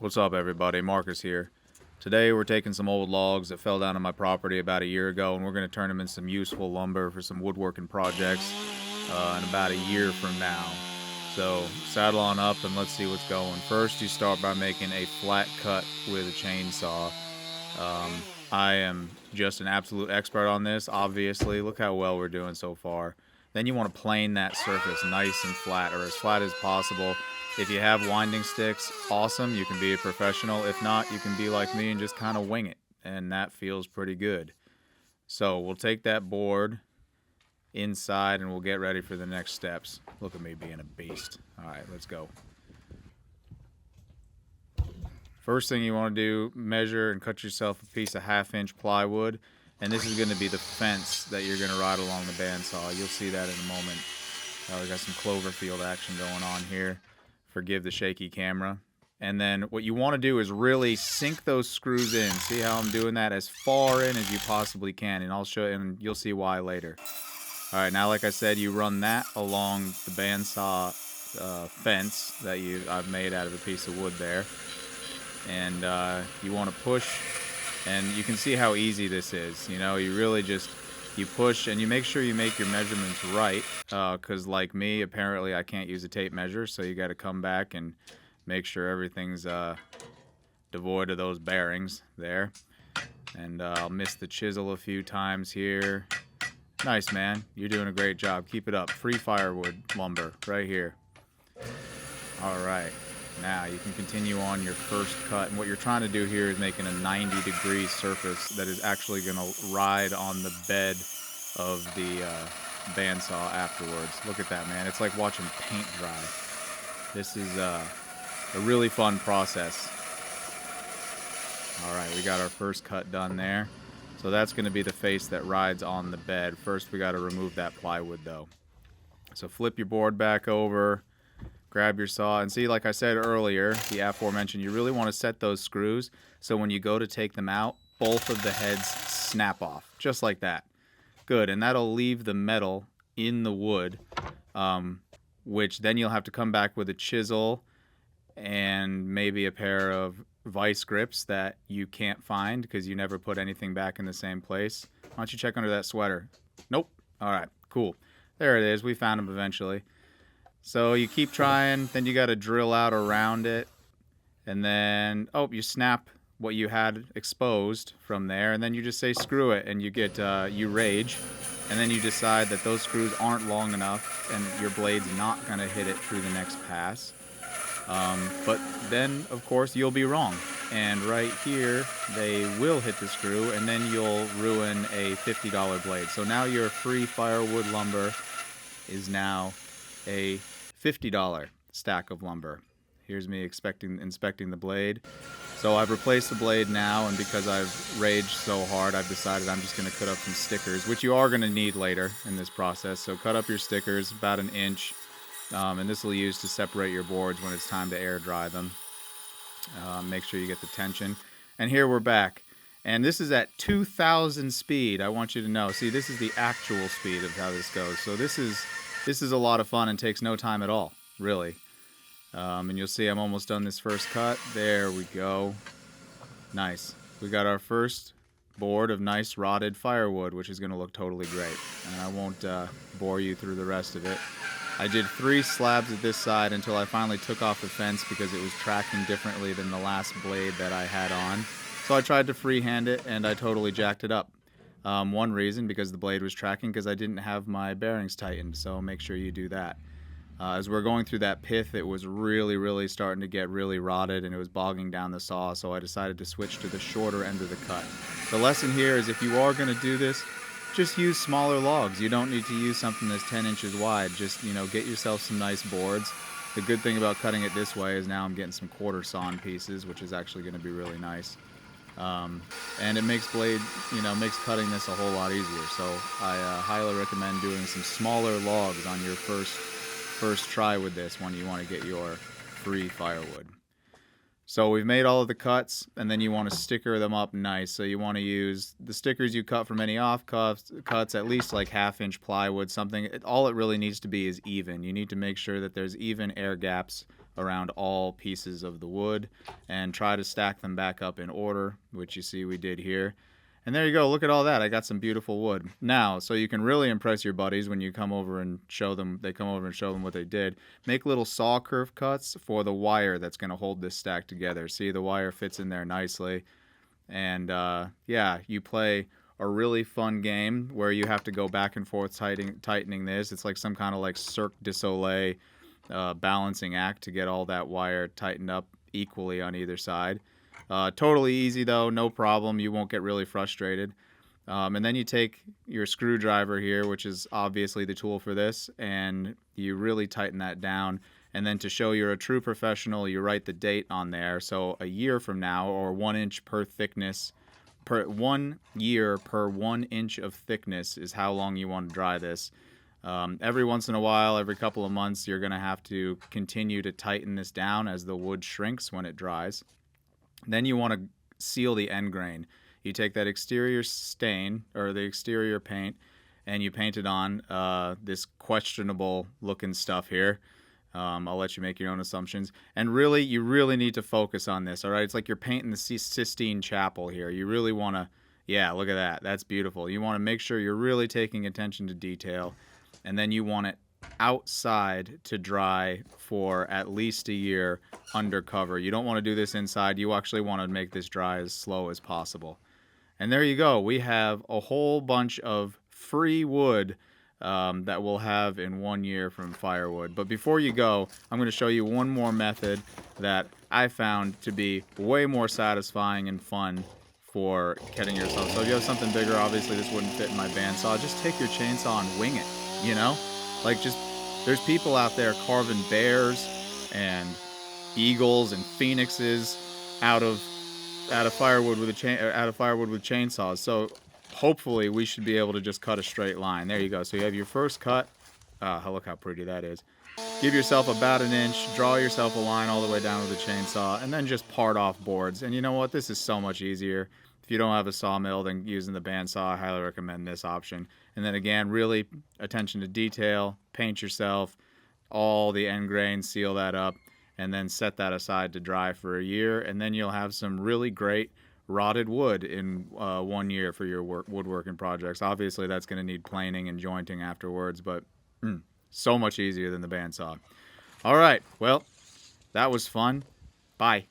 What's up, everybody? Marcus here. Today we're taking some old logs that fell down on my property about a year ago, and we're going to turn them into some useful lumber for some woodworking projects in about a year from now. So saddle on up and let's see what's going. First, you start by making a flat cut with a chainsaw. I am just an absolute expert on this, obviously. Look how well we're doing so far. Then you want to plane that surface nice and flat, or as flat as possible. If you have winding sticks, awesome, you can be a professional. If not, you can be like me and just kind of wing it, and that feels pretty good. So we'll take that board inside and we'll get ready for the next steps. Look at me being a beast. Alright, let's go. First thing you want to do, measure and cut yourself a piece of 1/2-inch plywood, and this is going to be the fence that you're going to ride along the bandsaw. You'll see that in a moment. We got some Cloverfield action going on here. Forgive the shaky camera. And then what you want to do is really sink those screws in. See how I'm doing that? As far in as you possibly can, and I'll show you, and you'll see why later. All right, now like I said, you run that along the bandsaw fence that I've made out of a piece of wood there, and you want to push, and you can see how easy this is. You know, you really just you push, and you make sure you make your measurements right, because like me, apparently I can't use a tape measure, so you got to come back and make sure everything's devoid of those bearings there. And I'll miss the chisel a few times here. Nice, man. You're doing a great job. Keep it up. Free firewood lumber right here. All right. Now you can continue on your first cut. And what you're trying to do here is making a 90-degree surface that is actually going to ride on the bed of the bandsaw afterwards. Look at that, man. It's like watching paint dry. This is a really fun process. All right, we got our first cut done there. So that's going to be the face that rides on the bed. First, we got to remove that plywood, though. So flip your board back over, grab your saw, and see, like I said earlier, the aforementioned, you really want to set those screws so when you go to take them out, both of the heads snap off, just like that. Good, and that'll leave the metal in the wood, which then you'll have to come back with a chisel and maybe a pair of vice grips that you can't find because you never put anything back in the same place. Why don't you check under that sweater? Nope. All right, cool. There it is. We found them eventually. So you keep trying, then you got to drill out around it, and then, oh, you snap what you had exposed from there, and then you just say screw it, and you get, you rage, and then you decide that those screws aren't long enough, and your blade's not going to hit it through the next pass. But then, of course, you'll be wrong. And right here, they will hit the screw, and then you'll ruin a $50 blade. So now your free firewood lumber is now a $50 stack of lumber. Here's me inspecting the blade. So I've replaced the blade now, and because I've raged so hard, I've decided I'm just going to cut up some stickers, which you are going to need later in this process. So cut up your stickers about 1 inch. And this will use to separate your boards when it's time to air dry them. Make sure you get the tension. And here we're back. And this is at 2,000 speed, I want you to know. See, this is the actual speed of how this goes. So this is a lot of fun and takes no time at all, really. And you'll see I'm almost done this first cut. There we go. Nice. We got our first board of nice rotted firewood, which is going to look totally great. And I won't bore you through the rest of it. I did 3 slabs at this side until I finally took off the fence because it was tracking differently than the last blade that I had on. So I tried to freehand it, and I totally jacked it up. One reason, because the blade was tracking, because I didn't have my bearings tightened, so make sure you do that. As we're going through that pith, it was really starting to get really rotted, and it was bogging down the saw, so I decided to switch to the shorter end of the cut. The lesson here is if you are going to do this, just use smaller logs. You don't need to use something that's 10 inches wide. Just, you know, get yourself some nice boards. The good thing about cutting it this way is now I'm getting some quarter sawn pieces, which is actually going to be really nice. And it makes makes cutting this a whole lot easier. So I highly recommend doing some smaller logs on your first try with this when you want to get your free firewood. So we've made all of the cuts, and then you want to sticker them up nice. So you want to use the stickers you cut from any off cuts, at least like 1/2-inch plywood, something. All it really needs to be is even. You need to make sure that there's even air gaps around all pieces of the wood and try to stack them back up in order, which you see we did here. And there you go. Look at all that. I got some beautiful wood. Now, so you can really impress your buddies when you come over and show them, they come over and show them what they did. Make little saw curve cuts for the wire that's going to hold this stack together. See, the wire fits in there nicely. And yeah, you play a really fun game where you have to go back and forth tightening this. It's like some kind of like Cirque du Soleil balancing act to get all that wire tightened up equally on either side. Totally easy though, no problem. You won't get really frustrated. And then you take your screwdriver here, which is obviously the tool for this, and you really tighten that down. And then to show you're a true professional, you write the date on there. So a year from now, or 1 inch per thickness, per 1 year per 1 inch of thickness is how long you want to dry this. Every once in a while, every couple of months, you're going to have to continue to tighten this down as the wood shrinks when it dries. Then you want to seal the end grain. You take that exterior stain or the exterior paint and you paint it on this questionable looking stuff here. I'll let you make your own assumptions. And really, you really need to focus on this, all right? It's like you're painting the Sistine Chapel here. You really want to, yeah, look at that. That's beautiful. You want to make sure you're really taking attention to detail. And then you want it outside to dry for at least a year under cover. You don't want to do this inside. You actually want to make this dry as slow as possible. And there you go. We have a whole bunch of free wood that we'll have in 1 year from Firewood. But before you go, I'm going to show you one more method that I found to be way more satisfying and fun for cutting yourself. So if you have something bigger, obviously this wouldn't fit in my bandsaw. Just take your chainsaw and wing it, you know? Like just, there's people out there carving bears and eagles and phoenixes out of firewood with chainsaws. So hopefully we should be able to just cut a straight line. There you go. So you have your first cut. Look how pretty that is. Give yourself about 1 inch, draw yourself a line all the way down with the chainsaw, and then just part off boards. And you know what? This is so much easier. If you don't have a sawmill, then using the bandsaw, I highly recommend this option. And then again, really attention to detail, paint yourself, all the end grain, seal that up, and then set that aside to dry for a year. And then you'll have some really great rotted wood in 1 year for your woodworking projects. Obviously, that's going to need planing and jointing afterwards, but so much easier than the bandsaw. All right, well, that was fun. Bye.